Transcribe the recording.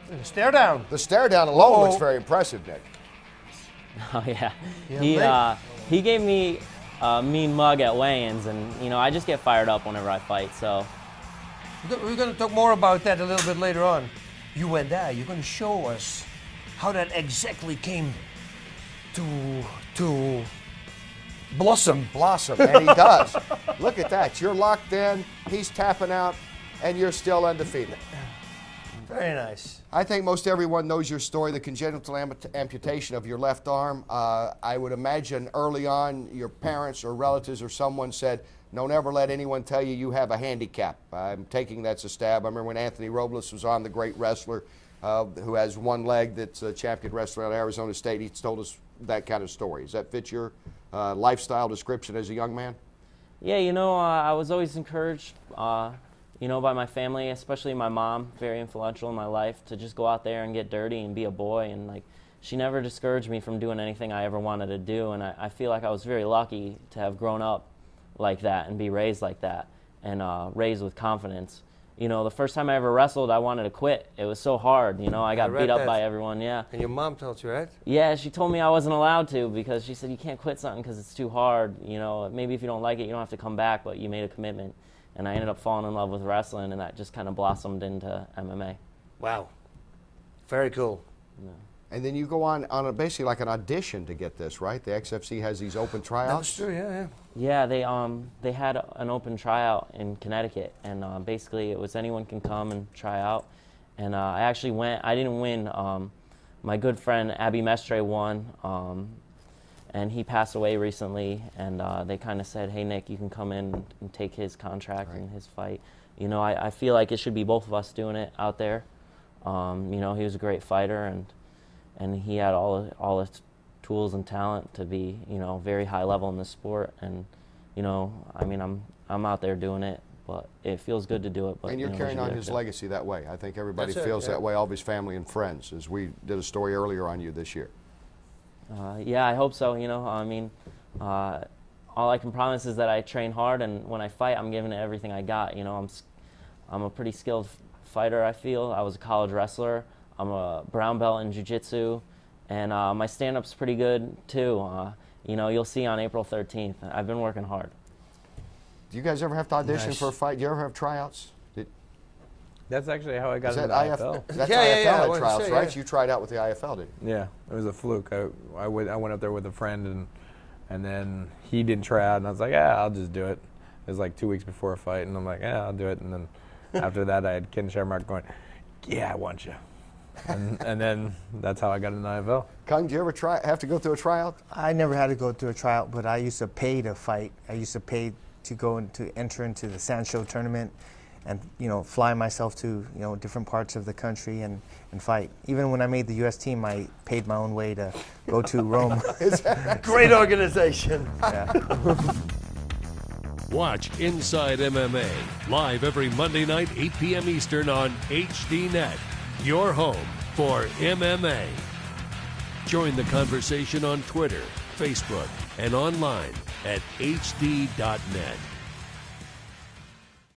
The stare down. The stare down alone looks very impressive, Nick. Oh yeah. He gave me a mean mug at weigh-ins, and you know I just get fired up whenever I fight. So we're going to talk more about that a little bit later on. You and you're going to show us how that exactly came to blossom. Blossom, and he does. Look at that. You're locked in. He's tapping out, and you're still undefeated. Very nice. I think most everyone knows your story, the congenital amputation of your left arm. I would imagine early on your parents or relatives or someone said, don't ever let anyone tell you you have a handicap. I'm taking that's a stab. I remember when Anthony Robles was on, the great wrestler who has one leg that's a champion wrestler at Arizona State. He told us that kind of story. Does that fit your lifestyle description as a young man? Yeah, you know, I was always encouraged you know, by my family, especially my mom, very influential in my life, to just go out there and get dirty and be a boy. And like, she never discouraged me from doing anything I ever wanted to do. And I feel like I was very lucky to have grown up like that and be raised like that and raised with confidence. You know, the first time I ever wrestled, I wanted to quit. It was so hard. You know, I got beat up by everyone. Yeah. And your mom told you, right? Yeah, she told me I wasn't allowed to because she said you can't quit something because it's too hard. You know, maybe if you don't like it, you don't have to come back, but you made a commitment. And I ended up falling in love with wrestling, and that just kind of blossomed into MMA. Wow. Very cool. Yeah. And then you go on basically like an audition to get this, right? The XFC has these open tryouts. That's true, yeah. Yeah, they had an open tryout in Connecticut, and basically it was anyone can come and try out. And I actually went. I didn't win. My good friend Abby Mestre won. And he passed away recently, and they kind of said, hey, Nick, you can come in and take his contract and his fight. You know, I feel like it should be both of us doing it out there. You know, he was a great fighter, and he had all the tools and talent to be, you know, very high level in the sport. And, you know, I mean, I'm out there doing it, but it feels good to do it. But, and you're carrying on his legacy that way. I think everybody feels that way, all of his family and friends, as we did a story earlier on you this year. Yeah, I hope so. You know, I mean, all I can promise is that I train hard, and when I fight, I'm giving it everything I got. You know, I'm a pretty skilled fighter, I feel. I was a college wrestler. I'm a brown belt in jiu-jitsu, and my stand-up's pretty good, too. You know, you'll see on April 13th. I've been working hard. Do you guys ever have to audition for a fight? Do you ever have tryouts? That's actually how I got into the IFL. That's IFL tryouts, right? You tried out with the IFL, didn't you? Yeah, it was a fluke. I went up there with a friend, and then he didn't try out, and I was like, yeah, I'll just do it. It was like 2 weeks before a fight, and I'm like, yeah, I'll do it. And then after that, I had Ken Sharmark going, yeah, I want you. And then that's how I got into the IFL. Cung, do you ever have to go through a tryout? I never had to go through a tryout, but I used to pay to fight. I used to pay to enter into the Sancho tournament, and you know, fly myself to different parts of the country and fight. Even when I made the U.S. team, I paid my own way to go to Rome. Great organization. Yeah. Watch Inside MMA live every Monday night, 8 p.m. Eastern on HDNet, your home for MMA. Join the conversation on Twitter, Facebook, and online at hd.net.